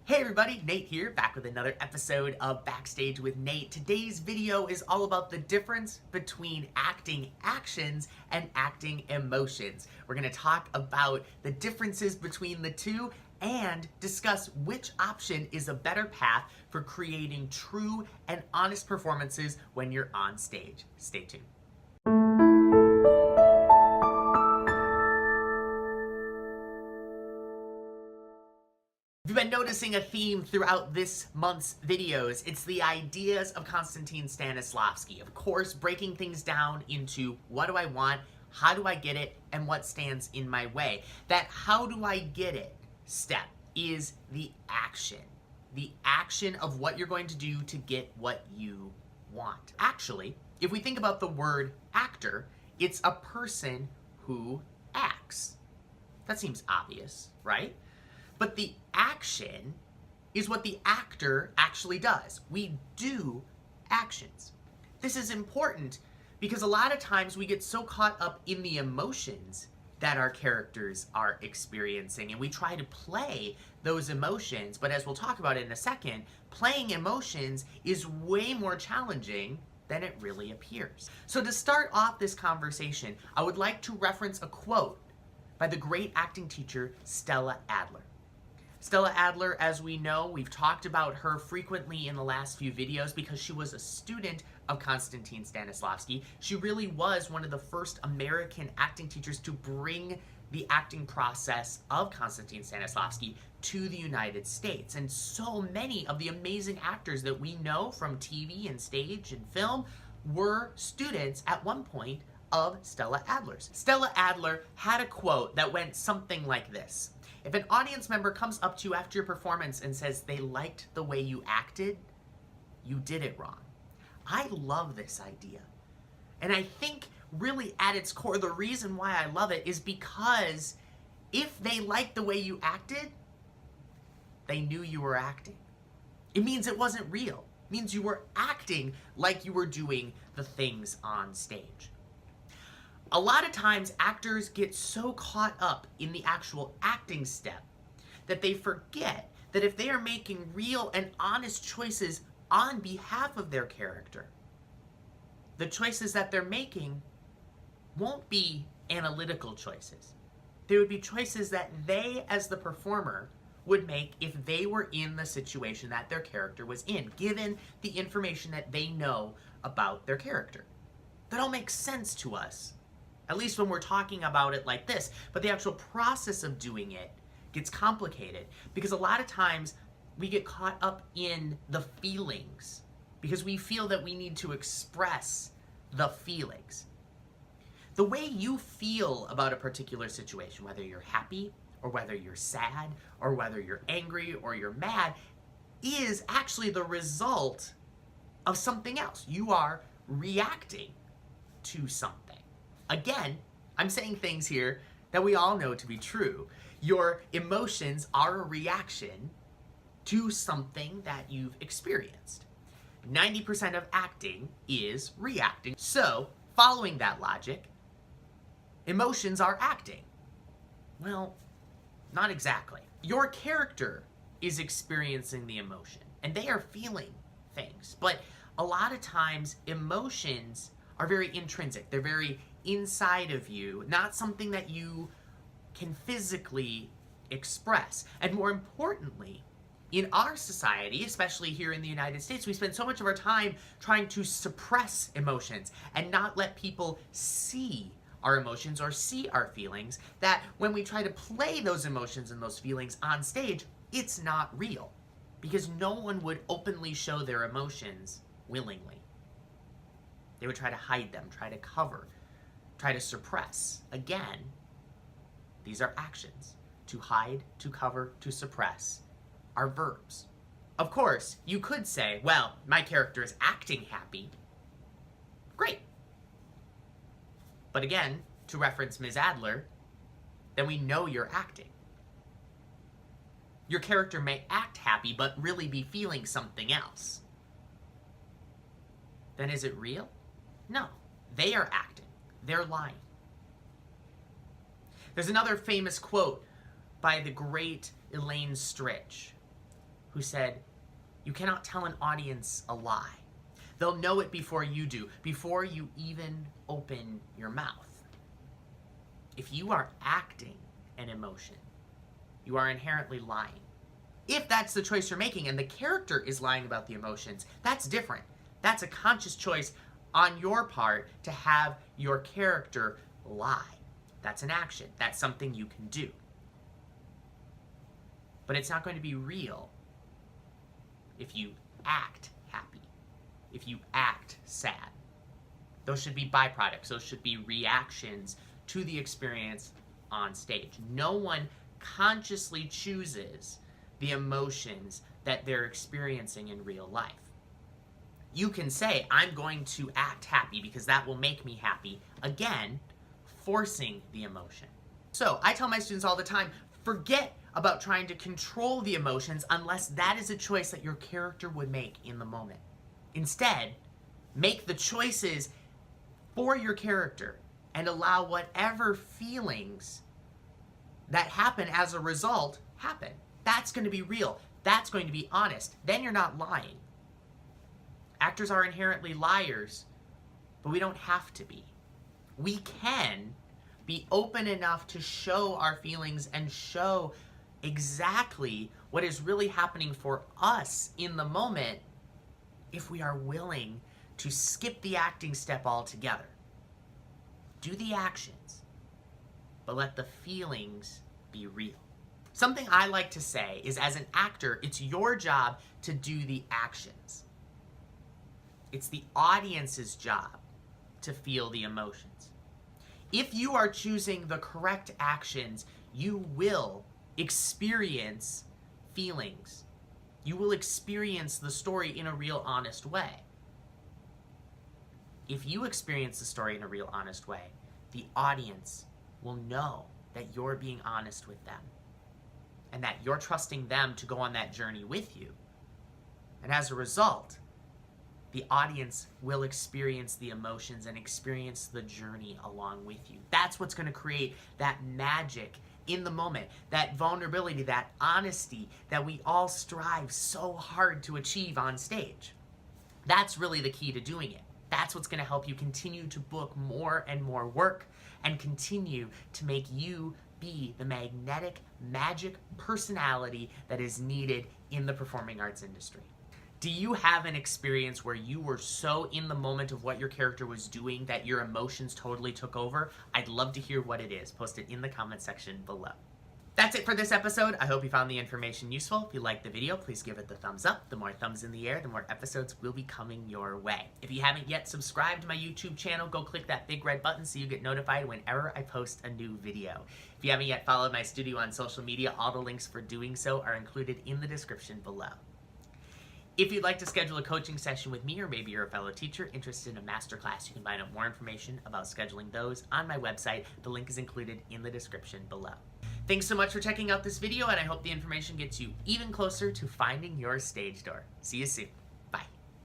Hey everybody, Nate here, back with another episode of Backstage with Nate. Today's video is all about the difference between acting actions and acting emotions. We're going to talk about the differences between the two and discuss which option is a better path for creating true and honest performances when you're on stage. Stay tuned. If you've been noticing a theme throughout this month's videos, it's the ideas of Konstantin Stanislavski. Of course, breaking things down into what do I want, how do I get it, and what stands in my way. That how do I get it step is the action. The action of what you're going to do to get what you want. Actually, if we think about the word actor, it's a person who acts. That seems obvious, right? But the action is what the actor actually does. We do actions. This is important because a lot of times we get so caught up in the emotions that our characters are experiencing, and we try to play those emotions, but as we'll talk about in a second, playing emotions is way more challenging than it really appears. So to start off this conversation, I would like to reference a quote by the great acting teacher Stella Adler. Stella Adler, as we know, we've talked about her frequently in the last few videos because she was a student of Konstantin Stanislavski. She really was one of the first American acting teachers to bring the acting process of Konstantin Stanislavski to the United States. And so many of the amazing actors that we know from TV and stage and film were students at one point of Stella Adler's. Stella Adler had a quote that went something like this. If an audience member comes up to you after your performance and says they liked the way you acted, you did it wrong. I love this idea. And I think really at its core, the reason why I love it is because if they liked the way you acted, they knew you were acting. It means it wasn't real. It means you were acting like you were doing the things on stage. A lot of times actors get so caught up in the actual acting step that they forget that if they are making real and honest choices on behalf of their character, the choices that they're making won't be analytical choices. They would be choices that they, as the performer, would make if they were in the situation that their character was in, given the information that they know about their character. That all makes sense to us, at least when we're talking about it like this, but the actual process of doing it gets complicated because a lot of times we get caught up in the feelings because we feel that we need to express the feelings. The way you feel about a particular situation, whether you're happy or whether you're sad or whether you're angry or you're mad, is actually the result of something else. You are reacting to something. Again, I'm saying things here that we all know to be true. Your emotions are a reaction to something that you've experienced. 90% of acting is reacting. So, following that logic, emotions are acting. Well, not exactly. Your character is experiencing the emotion, and they are feeling things. But a lot of times, emotions are very intrinsic. They're very inside of you, not something that you can physically express. And more importantly, in our society, especially here in the United States, we spend so much of our time trying to suppress emotions and not let people see our emotions or see our feelings, that when we try to play those emotions and those feelings on stage, it's not real. Because no one would openly show their emotions willingly. They would try to hide them, try to cover, try to suppress. Again, these are actions. To hide, to cover, to suppress are verbs. Of course, you could say, well, my character is acting happy. Great. But again, to reference Ms. Adler, then we know you're acting. Your character may act happy, but really be feeling something else. Then is it real? No. They are acting. They're lying. There's another famous quote by the great Elaine Stritch. who said, you cannot tell an audience a lie. They'll know it before you do, before you even open your mouth. If you are acting an emotion, you are inherently lying. If that's the choice you're making and the character is lying about the emotions, that's different. That's a conscious choice on your part to have your character lie. That's an action. That's something you can do. But it's not going to be real if you act happy, if you act sad. Those should be byproducts. Those should be reactions to the experience on stage. No one consciously chooses the emotions that they're experiencing in real life. You can say, I'm going to act happy because that will make me happy. Again, forcing the emotion. So I tell my students all the time, forget about trying to control the emotions unless that is a choice that your character would make in the moment. Instead, make the choices for your character and allow whatever feelings that happen as a result happen. That's going to be real. That's going to be honest. Then you're not lying. Actors are inherently liars, but we don't have to be. We can be open enough to show our feelings and show exactly what is really happening for us in the moment if we are willing to skip the acting step altogether. Do the actions, but let the feelings be real. Something I like to say is, as an actor, it's your job to do the actions. It's the audience's job to feel the emotions. If you are choosing the correct actions, you will experience feelings. You will experience the story in a real, honest way. If you experience the story in a real, honest way, the audience will know that you're being honest with them and that you're trusting them to go on that journey with you. And as a result, the audience will experience the emotions and experience the journey along with you. That's what's going to create that magic in the moment, that vulnerability, that honesty that we all strive so hard to achieve on stage. That's really the key to doing it. That's what's going to help you continue to book more and more work and continue to make you be the magnetic, magic personality that is needed in the performing arts industry. Do you have an experience where you were so in the moment of what your character was doing that your emotions totally took over? I'd love to hear what it is. Post it in the comment section below. That's it for this episode. I hope you found the information useful. If you liked the video, please give it the thumbs up. The more thumbs in the air, the more episodes will be coming your way. If you haven't yet subscribed to my YouTube channel, go click that big red button so you get notified whenever I post a new video. If you haven't yet followed my studio on social media, all the links for doing so are included in the description below. If you'd like to schedule a coaching session with me, or maybe you're a fellow teacher interested in a masterclass, you can find out more information about scheduling those on my website. The link is included in the description below. Thanks so much for checking out this video, and I hope the information gets you even closer to finding your stage door. See you soon.